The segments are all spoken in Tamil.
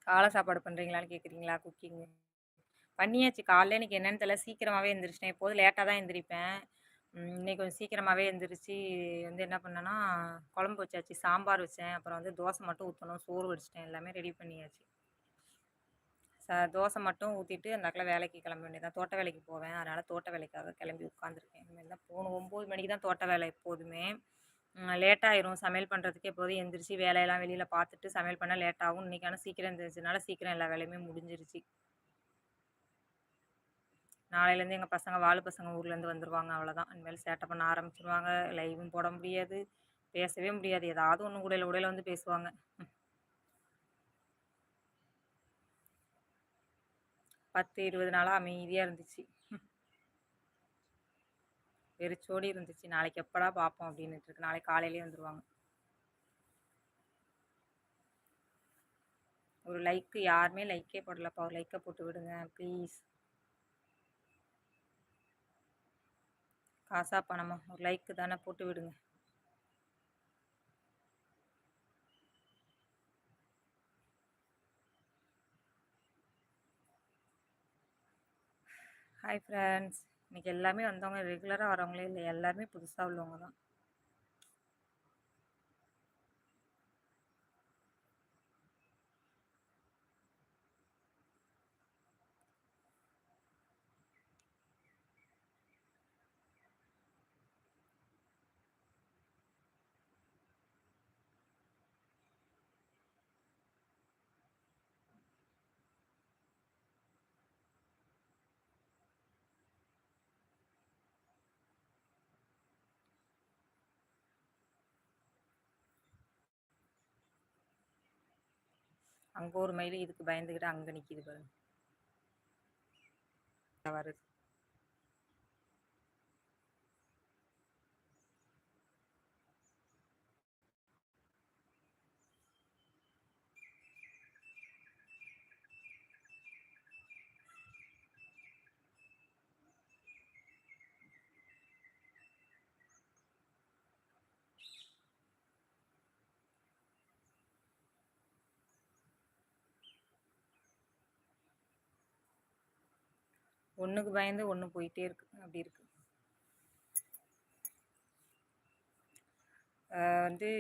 காலை சாப்பாடு பண்றீங்களான்னு கேட்குறீங்களா? குக்கிங். பண்ணியாச்சு. காலைல இன்னைக்கு என்னன்னு தெரியல, சீக்கிரமாவே எந்திரிச்சுட்டேன். எப்போதும் லேட்டா தான் எந்திரிப்பேன். இன்னைக்கு கொஞ்சம் சீக்கிரமாவே எந்திரிச்சு வந்து என்ன பண்ணேன்னா, குழம்பு வச்சாச்சு. சாம்பார் வச்சேன். அப்புறம் வந்து தோசை மட்டும் ஊத்தணும். சோறு வடிச்சுட்டேன். எல்லாமே ரெடி பண்ணியாச்சு. தோசை மட்டும் ஊத்திட்டு அந்தாக்குல வேலைக்கு கிளம்ப வேண்டியது தான். தோட்ட வேலைக்கு போவேன். அதனால தோட்ட வேலைக்காக கிளம்பி உட்காந்துருக்கேன். இனிமேல் தான் போணும். 9 மணிக்கு தான் தோட்ட வேலை எப்போதுமே. லேட் ஆயிரும். சமையல் பண்ணுறதுக்கு எப்போதும் எந்திரிச்சு வேலையெல்லாம் வெளியில பார்த்துட்டு சமையல் பண்ண லேட் ஆகும். இன்னைக்கு ஆனா சீக்கிரம் எந்திரிச்சதுனால சீக்கிரம் எல்லா வேலையுமே முடிஞ்சிருச்சு. நாளையிலேருந்து எங்க பசங்க வாலு பசங்க ஊர்லேருந்து வந்துருவாங்க அவ்வளோதான். இனிமேல் சேட்டை பண்ண ஆரம்பிச்சுருவாங்க. லைவும் போட முடியாது. பேசவே முடியாது. ஏதாவது ஒண்ணு உடையில உடையில வந்து பேசுவாங்க. 10, 20 நாளா அமைதியா இருந்துச்சு. வெறிச்சோடி இருந்துச்சு. நாளைக்கு எப்படா பார்ப்போம் அப்டின்னுட்டு இருக்கு. நாளைக்கு காலையிலேயே வந்துருவாங்க. ஒரு லைக் யாருமே லைக்கே போடலப்பா. ஒரு லைக்க போட்டு விடுங்க ப்ளீஸ். காசா பணமா? ஒரு லைக் தானே போட்டு விடுங்க. Hi friends. இன்னைக்கு எல்லாமே வந்தவங்க ரெகுலரா வரவங்களே இல்ல. எல்லாருமே புதுசா உள்ளவங்க தான். அங்க ஒரு மயிலு இதுக்கு பயந்துகிட்டு அங்க நிக்குது பாருங்க. வருது. ஒண்ணுக்கு பயந்து ஒண்ணு போயிட்டே இருக்கு. அப்படி இருக்கு. வந்து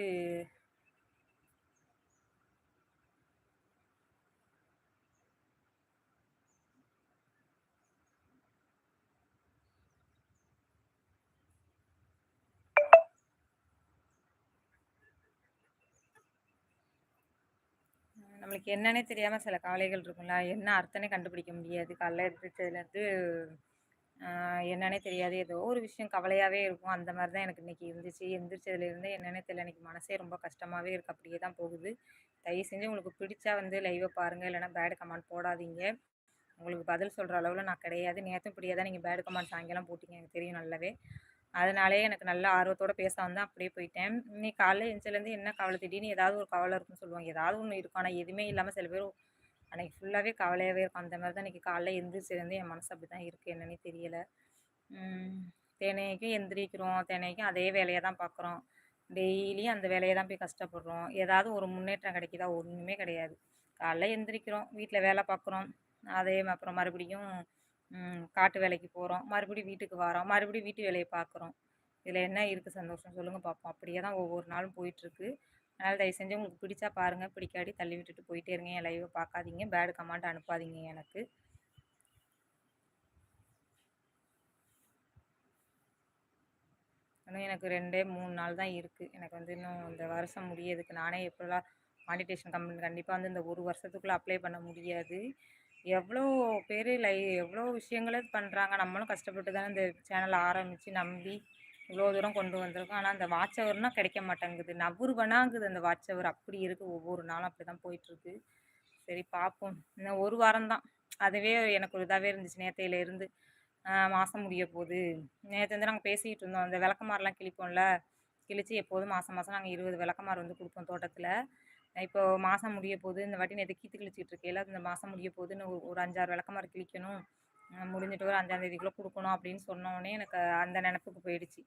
நம்மளுக்கு என்னன்னே தெரியாம சில கவலைகள் இருக்கும்ல. என்ன அர்த்தம்னே கண்டுபிடிக்க முடியாது. காலைல எந்திரிச்சதுலேருந்து என்னன்னே தெரியாது. ஏதோ ஒரு விஷயம் கவலையாவே இருக்கும். அந்த மாரி தான் எனக்கு இன்னைக்கு இருந்துச்சு. எந்திரிச்சதுலேருந்தே என்னன்னே தெரியல. இன்னைக்கு மனசே ரொம்ப கஷ்டமாவே இருக்கு. அப்படியே தான் போகுது. தயவு செஞ்சு உங்களுக்கு பிடிச்சா வந்து லைவ பாருங்க. இல்லைன்னா பேட் கமெண்ட் போடாதீங்க. உங்களுக்கு பதில் சொல்ற அளவுல நான் கிடையாது. நேத்தும் இப்படியே தான் நீங்க பேட் கமெண்ட் சாயங்காலம் போட்டீங்க. எனக்கு தெரியும் நல்லாவே. அதனாலேயே எனக்கு நல்ல ஆர்வத்தோட பேச வந்தேன். அப்படியே போயிட்டேன். இன்னைக்கு காலையில எந்திரிச்சதுலேருந்து என்ன கவலை திடீர்னு ஏதாவது ஒரு கவலை இருக்குன்னு சொல்லுவாங்க. ஏதாவது ஒண்ணு இருக்கும். ஆனா எதுவுமே இல்லாம சில பேர் அன்னைக்கு ஃபுல்லாவே கவலையாவே இருக்கும். அந்த மாரி தான் இன்னைக்கு காலைல எந்திரிச்சதுலேருந்து என் மனசு அப்படிதான் இருக்கு. என்னன்னே தெரியல. ம். தினைக்கும் எந்திரிக்கிறோம். தினைக்கும் அதே வேலைய தான் பார்க்குறோம். டெய்லியும் அந்த வேலைய தான் போய் கஷ்டப்படுறோம். ஏதாவது ஒரு முன்னேற்றம் கிடைக்குதா? ஒண்ணுமே கிடையாது. காலைல எந்திரிக்கிறோம். வீட்ல வேலை பார்க்குறோம். அப்புறம் மறுபடியும் காட்டு வேலைக்கு போறோம். மறுபடியும் வீட்டுக்கு வரோம். மறுபடியும் வீட்டு வேலைய பார்க்குறோம். இதில என்ன இருக்கு சந்தோஷம்? சொல்லுங்க பார்ப்போம். அப்படியே தான் ஒவ்வொரு நாளும் போயிட்டுருக்கு. அதனால தயவு செஞ்சு உங்களுக்கு பிடிச்சா பாருங்க. பிடிக்காட்டி தள்ளி விட்டுட்டு போயிட்டே இருங்க. என் லைவ பார்க்காதீங்க. பேட் கமெண்ட் அனுப்பாதீங்க எனக்கு. இன்னும் எனக்கு 2, 3 நாள் தான் இருக்கு. எனக்கு வந்து இன்னும் இந்த வருஷம் முடியறதுக்கு நானே எப்படிலாம் மானிட்டேஷன் கண்டிப்பா வந்து இந்த 1 வருஷத்துக்குள்ள அப்ளை பண்ண முடியாது. எவ்வளோ பேரு எவ்வளோ விஷயங்கள பண்றாங்க. நம்மளும் கஷ்டப்பட்டு தானே இந்த சேனல் ஆரம்பிச்சு நம்பி இவ்வளோ தூரம் கொண்டு வந்திருக்கோம். ஆனா அந்த வாட்ச் ஹவர்னா கிடைக்க மாட்டேங்குது. நவுறு அந்த வாட்ச் ஹவர் அப்படி இருக்கு. ஒவ்வொரு நாளும் அப்படிதான் போயிட்டுருக்கு. சரி பார்ப்போம். இன்னும் 1 வாரம் தான். அதுவே எனக்கு ஒரு இதாவே இருந்துச்சு நேத்தையில இருந்து. மாசம் முடிய போது. நேத்து வந்து நாங்க பேசிக்கிட்டு இருந்தோம். அந்த விளக்கமாறுலாம் கிழிப்போம்ல. கிழிச்சு எப்போதும் மாசம் மாசம் நாங்க 20 விளக்கமாறு வந்து குடுப்போம் தோட்டத்துல. இப்போ மாசம் முடிய போது. இந்த வாட்டி நேத்து கீத்து கிழிச்சிட்டு இருக்கையில, இந்த மாசம் முடிய போதுன்னு ஒரு 5, 6 விளக்கமாறு கிழிக்கணும். முடிஞ்சிட்டு ஒரு 5ஆம் தேதிக்குள்ள குடுக்கணும் அப்படின்னு சொன்னோனே, எனக்கு அந்த நெனப்புக்கு போயிடுச்சு.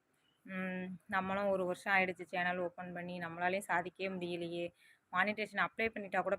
ம் நம்மளும் 1 வருஷம் ஆயிடுச்சு சேனல் ஓப்பன் பண்ணி. நம்மளாலயும் சாதிக்கவே முடியலையே! மானிட்டேஷன் அப்ளை பண்ணிட்டா கூட